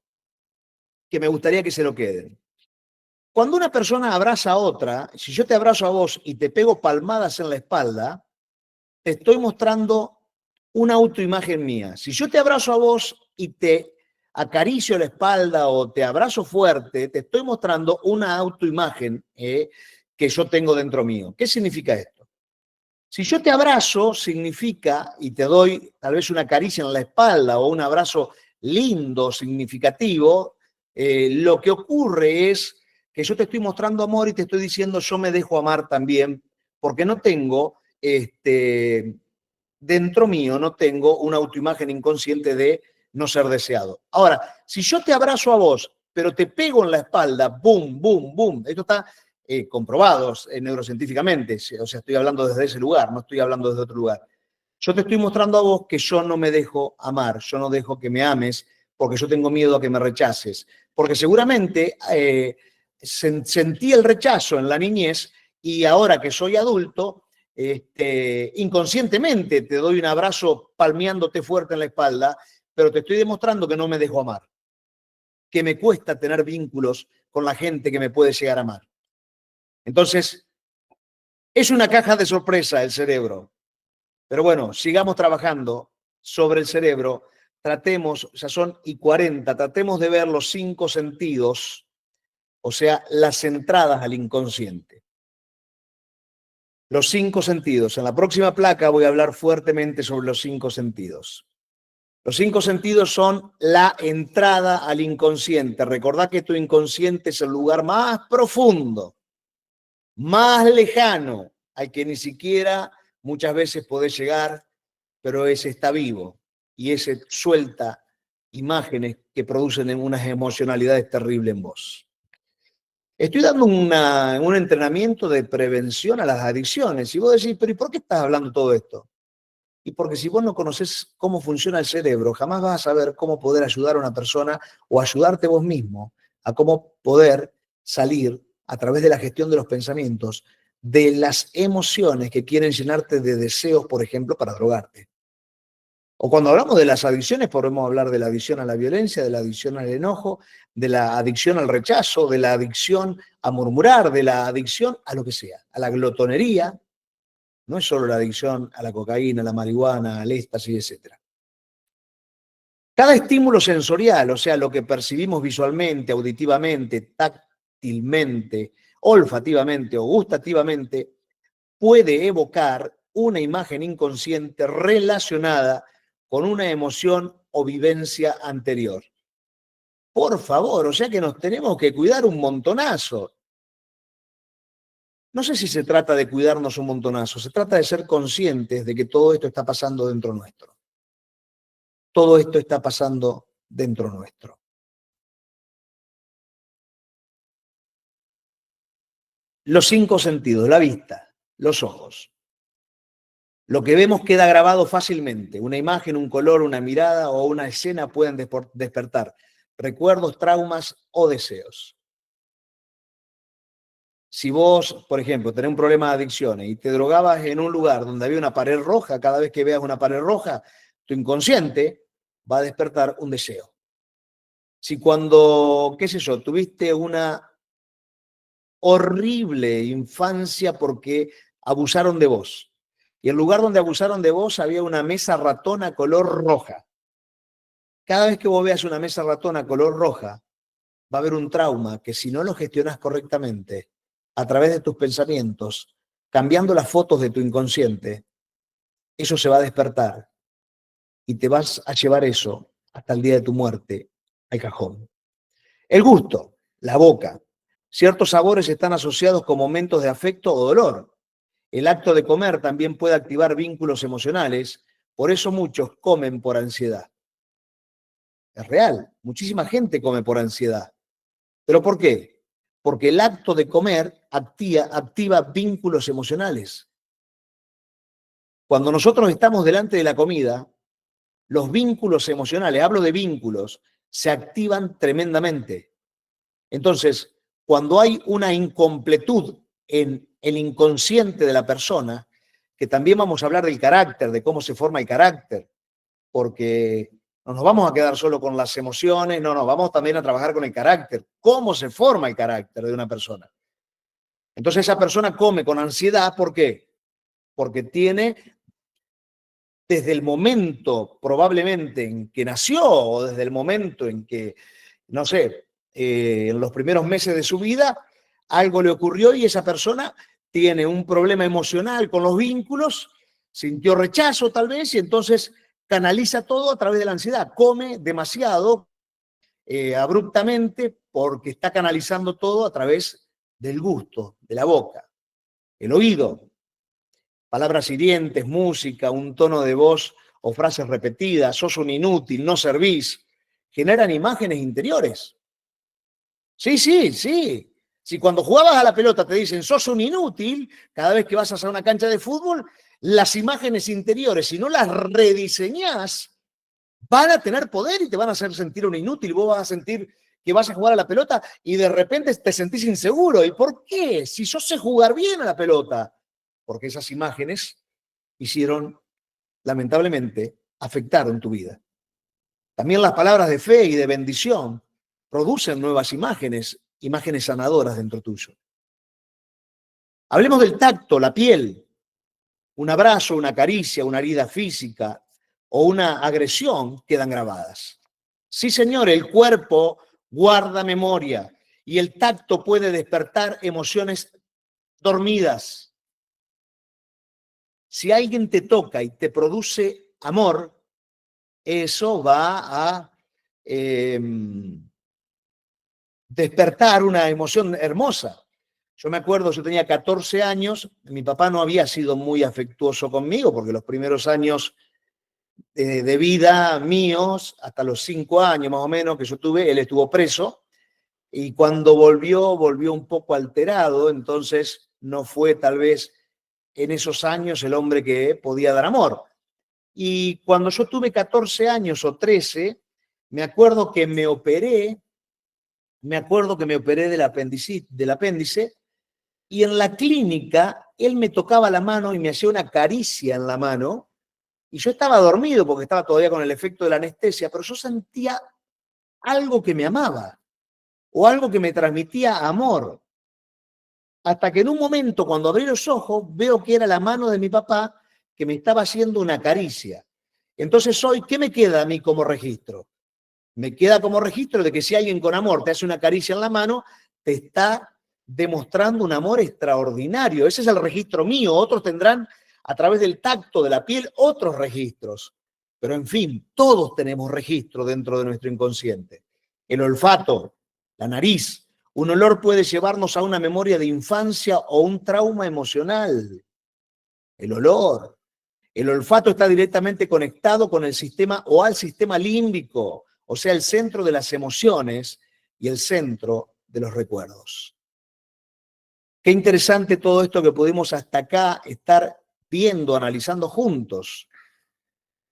que me gustaría que se lo queden. Cuando una persona abraza a otra, si yo te abrazo a vos y te pego palmadas en la espalda, te estoy mostrando una autoimagen mía. Si yo te abrazo a vos y te acaricio la espalda o te abrazo fuerte, te estoy mostrando una autoimagen que yo tengo dentro mío. ¿Qué significa esto? Si yo te abrazo, significa, y te doy tal vez una caricia en la espalda o un abrazo lindo, significativo, lo que ocurre es que yo te estoy mostrando amor y te estoy diciendo yo me dejo amar también, porque no tengo, dentro mío, no tengo una autoimagen inconsciente de no ser deseado. Ahora, si yo te abrazo a vos, pero te pego en la espalda, boom, boom, boom, esto está comprobado neurocientíficamente, o sea, estoy hablando desde ese lugar, no estoy hablando desde otro lugar. Yo te estoy mostrando a vos que yo no me dejo amar, yo no dejo que me ames, porque yo tengo miedo a que me rechaces. Porque seguramente sentí el rechazo en la niñez y ahora que soy adulto, inconscientemente te doy un abrazo palmeándote fuerte en la espalda, pero te estoy demostrando que no me dejo amar, que me cuesta tener vínculos con la gente que me puede llegar a amar. Entonces, es una caja de sorpresa el cerebro. Pero bueno, sigamos trabajando sobre el cerebro. Tratemos, ya son y 40, tratemos de ver los 5 sentidos, o sea, las entradas al inconsciente. Los 5 sentidos. En la próxima placa voy a hablar fuertemente sobre los 5 sentidos. Los 5 sentidos son la entrada al inconsciente. Recordá que tu inconsciente es el lugar más profundo, más lejano, al que ni siquiera muchas veces podés llegar, pero ese está vivo y ese suelta imágenes que producen unas emocionalidades terribles en vos. Estoy dando un entrenamiento de prevención a las adicciones. Y vos decís, pero ¿y por qué estás hablando todo esto? Y porque si vos no conocés cómo funciona el cerebro, jamás vas a saber cómo poder ayudar a una persona o ayudarte vos mismo a cómo poder salir a través de la gestión de los pensamientos de las emociones que quieren llenarte de deseos, por ejemplo, para drogarte. O cuando hablamos de las adicciones, podemos hablar de la adicción a la violencia, de la adicción al enojo, de la adicción al rechazo, de la adicción a murmurar, de la adicción a lo que sea, a la glotonería. No es solo la adicción a la cocaína, a la marihuana, al éxtasis, etc. Cada estímulo sensorial, o sea, lo que percibimos visualmente, auditivamente, táctilmente, olfativamente o gustativamente, puede evocar una imagen inconsciente relacionada con una emoción o vivencia anterior. Por favor, o sea que nos tenemos que cuidar un montonazo. No sé si se trata de cuidarnos un montonazo, se trata de ser conscientes de que todo esto está pasando dentro nuestro. Todo esto está pasando dentro nuestro. Los 5 sentidos, la vista, los ojos. Lo que vemos queda grabado fácilmente. Una imagen, un color, una mirada o una escena pueden despertar recuerdos, traumas o deseos. Si vos, por ejemplo, tenés un problema de adicciones y te drogabas en un lugar donde había una pared roja, cada vez que veas una pared roja, tu inconsciente va a despertar un deseo. Si cuando, qué sé yo, tuviste una horrible infancia porque abusaron de vos, y el lugar donde abusaron de vos había una mesa ratona color roja. Cada vez que vos veas una mesa ratona color roja, va a haber un trauma que si no lo gestionas correctamente, a través de tus pensamientos, cambiando las fotos de tu inconsciente, eso se va a despertar y te vas a llevar eso hasta el día de tu muerte al cajón. El gusto, la boca. Ciertos sabores están asociados con momentos de afecto o dolor. El acto de comer también puede activar vínculos emocionales, por eso muchos comen por ansiedad. Es real, muchísima gente come por ansiedad. ¿Pero por qué? Porque el acto de comer activa vínculos emocionales. Cuando nosotros estamos delante de la comida, los vínculos emocionales, hablo de vínculos, se activan tremendamente. Entonces, cuando hay una incompletud en el inconsciente de la persona, que también vamos a hablar del carácter, de cómo se forma el carácter, porque no nos vamos a quedar solo con las emociones, no, vamos también a trabajar con el carácter, cómo se forma el carácter de una persona. Entonces esa persona come con ansiedad, ¿por qué? Porque tiene, desde el momento probablemente en que nació o desde el momento en que, no sé, en los primeros meses de su vida, algo le ocurrió y esa persona tiene un problema emocional con los vínculos, sintió rechazo tal vez y entonces canaliza todo a través de la ansiedad, come demasiado abruptamente porque está canalizando todo a través del gusto, de la boca, el oído, palabras hirientes, música, un tono de voz o frases repetidas, sos un inútil, no servís, generan imágenes interiores. Sí. Si cuando jugabas a la pelota te dicen sos un inútil, cada vez que vas a una cancha de fútbol, las imágenes interiores, si no las rediseñás, van a tener poder y te van a hacer sentir un inútil. Vos vas a sentir que vas a jugar a la pelota y de repente te sentís inseguro. ¿Y por qué? Si yo sé jugar bien a la pelota. Porque esas imágenes hicieron, lamentablemente, afectaron tu vida. También las palabras de fe y de bendición producen nuevas imágenes, imágenes sanadoras dentro tuyo. Hablemos del tacto, la piel. Un abrazo, una caricia, una herida física o una agresión quedan grabadas. Sí, señor, el cuerpo guarda memoria y el tacto puede despertar emociones dormidas. Si alguien te toca y te produce amor, eso va a despertar una emoción hermosa. Yo me acuerdo, yo tenía 14 años, mi papá no había sido muy afectuoso conmigo porque los primeros años de vida míos, hasta los 5 años más o menos que yo tuve, él estuvo preso y cuando volvió un poco alterado, entonces no fue tal vez en esos años el hombre que podía dar amor. Y cuando yo tuve 14 años o 13, me acuerdo que me operé del apéndice y en la clínica él me tocaba la mano y me hacía una caricia en la mano y yo estaba dormido porque estaba todavía con el efecto de la anestesia, pero yo sentía algo que me amaba o algo que me transmitía amor. Hasta que en un momento, cuando abrí los ojos, veo que era la mano de mi papá que me estaba haciendo una caricia. Entonces hoy, ¿qué me queda a mí como registro? Me queda como registro de que si alguien con amor te hace una caricia en la mano, te está demostrando un amor extraordinario. Ese es el registro mío. Otros tendrán a través del tacto de la piel otros registros. Pero en fin, todos tenemos registro dentro de nuestro inconsciente. El olfato, la nariz. Un olor puede llevarnos a una memoria de infancia o un trauma emocional. El olor. El olfato está directamente conectado con el sistema o al sistema límbico, o sea, el centro de las emociones y el centro de los recuerdos. Qué interesante todo esto que pudimos hasta acá estar viendo, analizando juntos.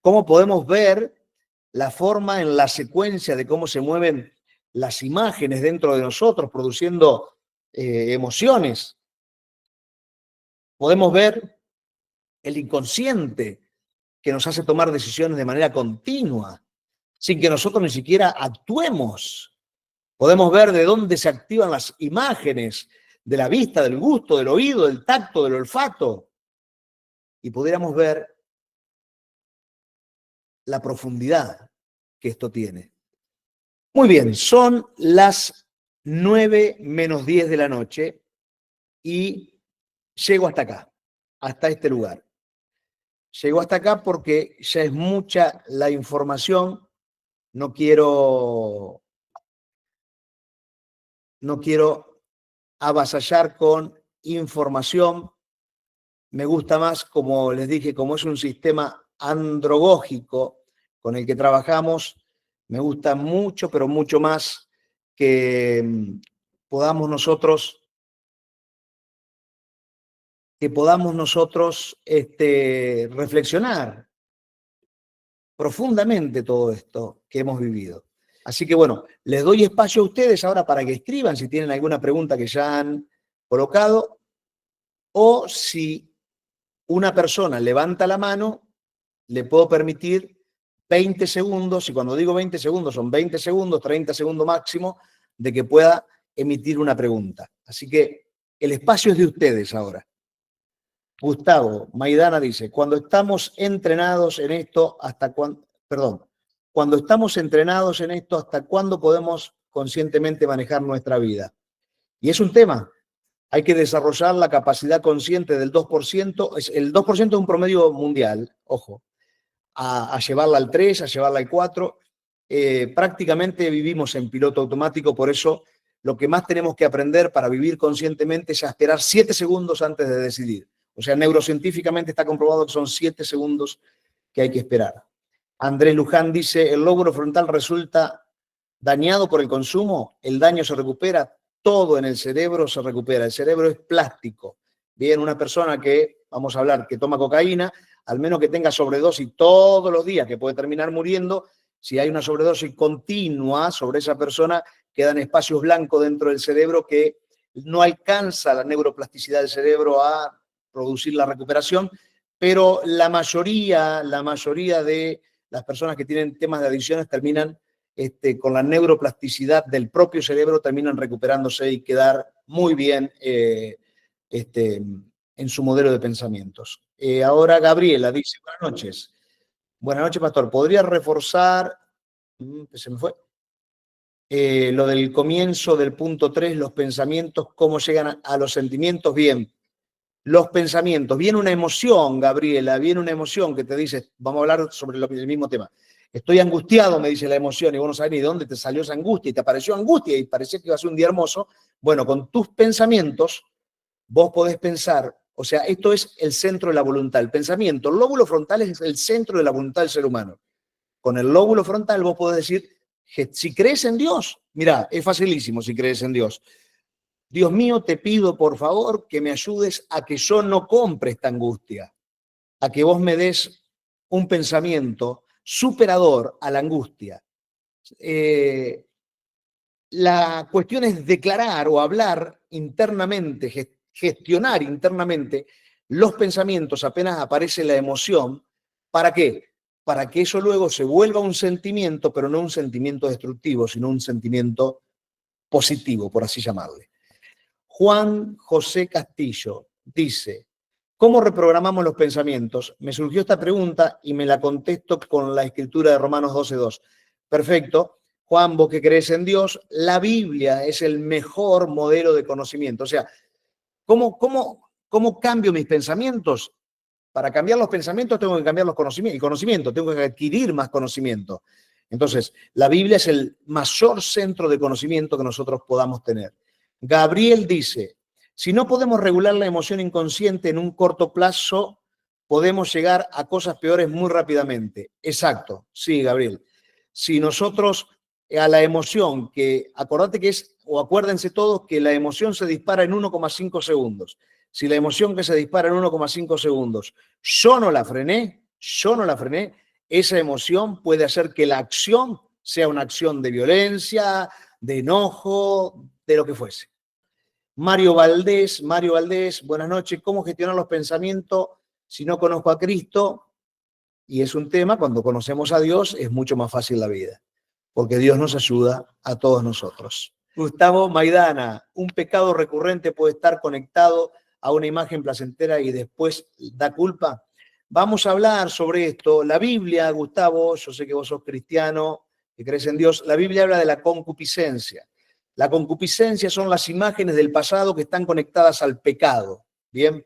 Cómo podemos ver la forma en la secuencia de cómo se mueven las imágenes dentro de nosotros, produciendo emociones. Podemos ver el inconsciente que nos hace tomar decisiones de manera continua, sin que nosotros ni siquiera actuemos. Podemos ver de dónde se activan las imágenes de la vista, del gusto, del oído, del tacto, del olfato. Y pudiéramos ver la profundidad que esto tiene. Muy bien, son las 9:10 de la noche y llego hasta acá, hasta este lugar. Llego hasta acá porque ya es mucha la información. No quiero avasallar con información. Me gusta más, como les dije, como es un sistema androgógico con el que trabajamos, me gusta mucho, pero mucho más que podamos nosotros reflexionar profundamente todo esto que hemos vivido. Así que bueno, les doy espacio a ustedes ahora para que escriban si tienen alguna pregunta que ya han colocado o si una persona levanta la mano, le puedo permitir 20 segundos, y cuando digo 20 segundos son 20 segundos, 30 segundos máximo, de que pueda emitir una pregunta. Así que el espacio es de ustedes ahora. Gustavo Maidana dice, cuando estamos entrenados en esto, cuando estamos entrenados en esto, ¿hasta cuándo podemos conscientemente manejar nuestra vida? Y es un tema. Hay que desarrollar la capacidad consciente del 2%. El 2% es un promedio mundial, ojo, a llevarla al 3, a llevarla al 4. Prácticamente vivimos en piloto automático, por eso lo que más tenemos que aprender para vivir conscientemente es a esperar 7 segundos antes de decidir. O sea, neurocientíficamente está comprobado que son 7 segundos que hay que esperar. Andrés Luján dice, ¿el lóbulo frontal resulta dañado por el consumo? ¿El daño se recupera? Todo en el cerebro se recupera. El cerebro es plástico. Bien, una persona que, vamos a hablar, que toma cocaína, al menos que tenga sobredosis todos los días, que puede terminar muriendo, si hay una sobredosis continua sobre esa persona, quedan espacios blancos dentro del cerebro que no alcanza la neuroplasticidad del cerebro a producir la recuperación, pero la mayoría de las personas que tienen temas de adicciones terminan con la neuroplasticidad del propio cerebro, terminan recuperándose y quedar muy bien en su modelo de pensamientos. Ahora Gabriela dice, buenas noches. Buenas noches, pastor. ¿Podría reforzar, se me fue, lo del comienzo del punto 3, los pensamientos, cómo llegan a los sentimientos? Bien, los pensamientos. Viene una emoción, Gabriela, viene una emoción que te dice, vamos a hablar sobre el mismo tema. Estoy angustiado, me dice la emoción, y vos no sabés ni de dónde te salió esa angustia, y te apareció angustia, y parecía que iba a ser un día hermoso. Bueno, con tus pensamientos, vos podés pensar, o sea, esto es el centro de la voluntad, el pensamiento. El lóbulo frontal es el centro de la voluntad del ser humano. Con el lóbulo frontal vos podés decir, si crees en Dios, mirá, es facilísimo si crees en Dios. Dios mío, te pido por favor que me ayudes a que yo no compre esta angustia, a que vos me des un pensamiento superador a la angustia. La cuestión es declarar o hablar internamente, gestionar internamente los pensamientos apenas aparece la emoción. ¿Para qué? Para que eso luego se vuelva un sentimiento, pero no un sentimiento destructivo, sino un sentimiento positivo, por así llamarle. Juan José Castillo dice, ¿cómo reprogramamos los pensamientos? Me surgió esta pregunta y me la contesto con la escritura de Romanos 12:2. Perfecto. Juan, vos que crees en Dios, la Biblia es el mejor modelo de conocimiento. O sea, ¿cómo cambio mis pensamientos? Para cambiar los pensamientos tengo que cambiar los conocimientos, el conocimiento, tengo que adquirir más conocimiento. Entonces, la Biblia es el mayor centro de conocimiento que nosotros podamos tener. Gabriel dice, si no podemos regular la emoción inconsciente en un corto plazo, podemos llegar a cosas peores muy rápidamente. Exacto, sí, Gabriel. Si nosotros a la emoción, que acordate que es, o acuérdense todos que la emoción se dispara en 1,5 segundos. Si la emoción que se dispara en 1,5 segundos, yo no la frené, esa emoción puede hacer que la acción sea una acción de violencia, de enojo, de lo que fuese. Mario Valdés, buenas noches. ¿Cómo gestionar los pensamientos si no conozco a Cristo? Y es un tema, cuando conocemos a Dios, es mucho más fácil la vida, porque Dios nos ayuda a todos nosotros. Gustavo Maidana, un pecado recurrente puede estar conectado a una imagen placentera y después da culpa. Vamos a hablar sobre esto. La Biblia, Gustavo, yo sé que vos sos cristiano, que crees en Dios, la Biblia habla de la concupiscencia. La concupiscencia son las imágenes del pasado que están conectadas al pecado. Bien,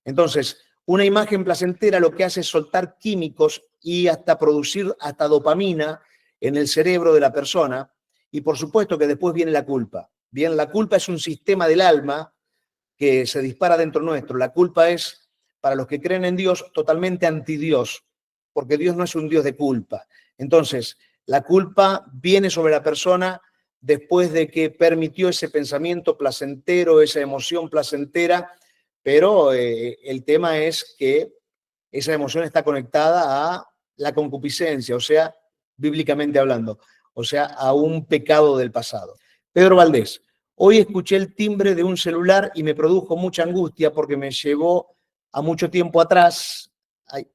entonces, una imagen placentera lo que hace es soltar químicos y hasta producir hasta dopamina en el cerebro de la persona. Y por supuesto que después viene la culpa. Bien, la culpa es un sistema del alma que se dispara dentro nuestro. La culpa es, para los que creen en Dios, totalmente anti-Dios, porque Dios no es un Dios de culpa. Entonces, la culpa viene sobre la persona después de que permitió ese pensamiento placentero, esa emoción placentera, pero el tema es que esa emoción está conectada a la concupiscencia, o sea, bíblicamente hablando, o sea, a un pecado del pasado. Pedro Valdés, hoy escuché el timbre de un celular y me produjo mucha angustia porque me llevó a mucho tiempo atrás. Ay,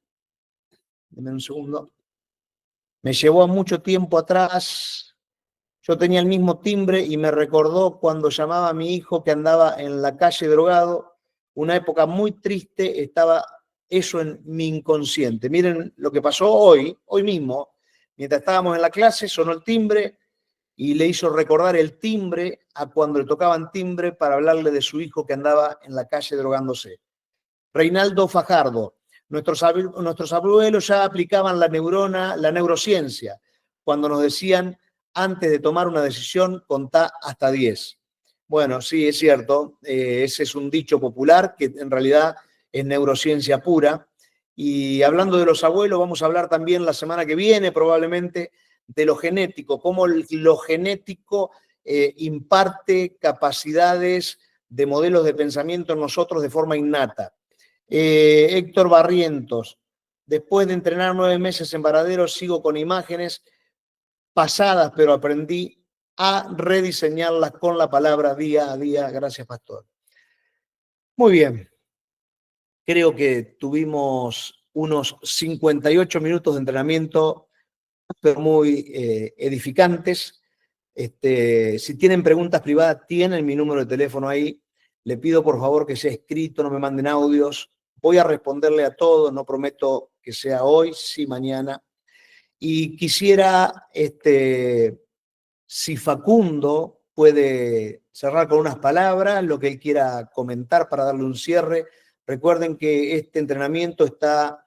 deme un segundo. Me llevó a mucho tiempo atrás. Yo tenía el mismo timbre y me recordó cuando llamaba a mi hijo que andaba en la calle drogado. Una época muy triste, estaba eso en mi inconsciente. Miren lo que pasó hoy mismo. Mientras estábamos en la clase, sonó el timbre y le hizo recordar el timbre a cuando le tocaban timbre para hablarle de su hijo que andaba en la calle drogándose. Reinaldo Fajardo. Nuestros abuelos ya aplicaban la neurociencia, cuando nos decían, antes de tomar una decisión, contá hasta 10. Bueno, sí, es cierto, ese es un dicho popular que en realidad es neurociencia pura. Y hablando de los abuelos, vamos a hablar también la semana que viene, probablemente, de lo genético, cómo lo genético imparte capacidades de modelos de pensamiento en nosotros de forma innata. Héctor Barrientos, después de entrenar 9 meses en Varadero, sigo con imágenes pasadas, pero aprendí a rediseñarlas con la palabra día a día. Gracias, Pastor. Muy bien. Creo que tuvimos unos 58 minutos de entrenamiento, pero muy edificantes. Si tienen preguntas privadas, tienen mi número de teléfono ahí. Le pido por favor que sea escrito, no me manden audios. Voy a responderle a todos, no prometo que sea hoy, sí mañana. Y quisiera, si Facundo puede cerrar con unas palabras, lo que él quiera comentar para darle un cierre. Recuerden que este entrenamiento está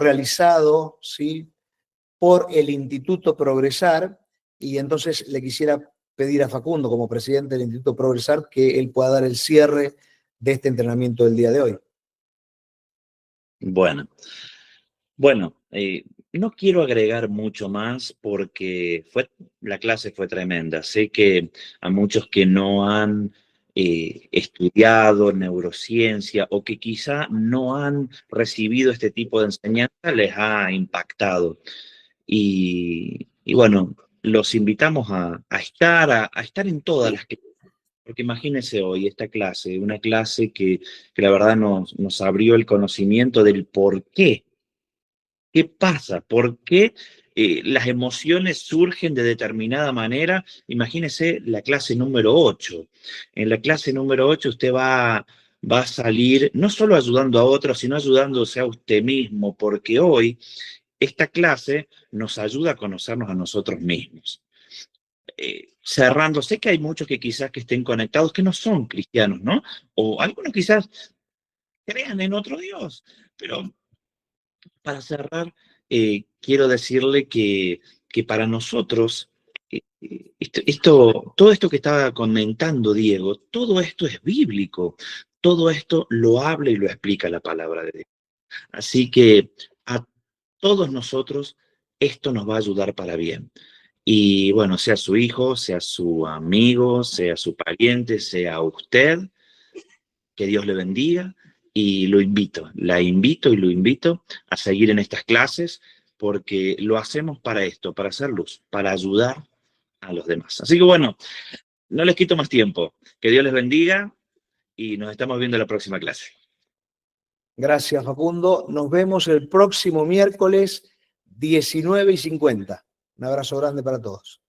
realizado, ¿sí?, por el Instituto Progresar, y entonces le quisiera pedir a Facundo, como presidente del Instituto Progresar, que él pueda dar el cierre de este entrenamiento del día de hoy. Bueno, no quiero agregar mucho más porque la clase fue tremenda. Sé que a muchos que no han estudiado neurociencia o que quizá no han recibido este tipo de enseñanza les ha impactado. Y bueno, los invitamos a estar en todas las clases. Porque imagínense hoy esta clase, una clase que la verdad nos abrió el conocimiento del por qué. ¿Qué pasa? ¿Por qué las emociones surgen de determinada manera? Imagínese la clase número 8. En la clase número 8 usted va a salir no solo ayudando a otros, sino ayudándose a usted mismo, porque hoy esta clase nos ayuda a conocernos a nosotros mismos. Cerrando, sé que hay muchos que quizás que estén conectados que no son cristianos, ¿no? O algunos quizás crean en otro Dios, pero para cerrar, quiero decirle que para nosotros, todo esto que estaba comentando Diego, todo esto es bíblico, todo esto lo habla y lo explica la palabra de Dios. Así que a todos nosotros esto nos va a ayudar para bien. Y bueno, sea su hijo, sea su amigo, sea su pariente, sea usted, que Dios le bendiga y la invito y lo invito a seguir en estas clases porque lo hacemos para esto, para hacer luz, para ayudar a los demás. Así que bueno, no les quito más tiempo. Que Dios les bendiga y nos estamos viendo en la próxima clase. Gracias, Facundo. Nos vemos el próximo miércoles 19:50. Un abrazo grande para todos.